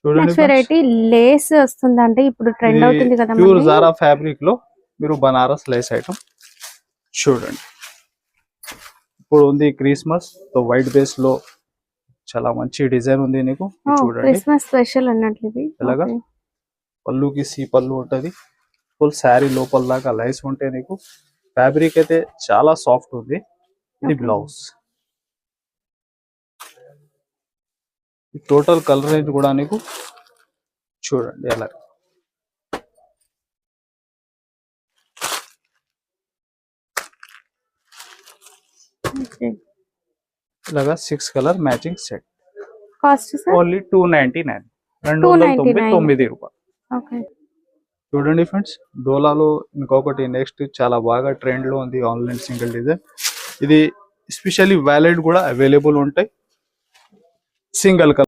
చూడండి next friends. Variety Lay's వస్తుందంటే ఇప్పుడు ట్రెండ్ ఇది అవుతుంది కదా ప్యూర్ మనకి. జారా ఫ్యాబ్రిక్ లో మీరు బనారస్ లేస్ ఐటమ్ చూడండి. ఇప్పుడు ఉంది క్రిస్మస్ తో వైట్ బేస్ లో చాలా మంచి డిజైన్ ఉంది నీకు. ఇది చూడండి క్రిస్మస్ స్పెషల్ అన్నట్లు ఇది. ఎలాగా Okay. పళ్ళుకి సి పళ్ళు ఉంటది. ఫుల్ శారీ లోపల దాకా లైస్ ఉంటాయి నీకు. ఫ్యాబ్రిక్ అయితే చాలా సాఫ్ట్ ఉంది. ఇది Okay. Blouse. Total colour range కూడా నీకు చూడండి ఎలా Okay. ఇలాగా 6 colour matching set. Cost sir only 299 299 రూపాయలు. ఓకే. చూడండి ఫ్రెండ్స్, డోలాలో ఇంకొకటి నెక్స్ట్ చాలా బాగా ట్రెండ్ లో ఉంది ఆన్లైన్ సింగిల్ డిజైన్. ఇది ఎస్పెషల్లీ వ్యాలెట్ కూడా అవైలబుల్ ఉంటాయి సింగిల్ కలర్.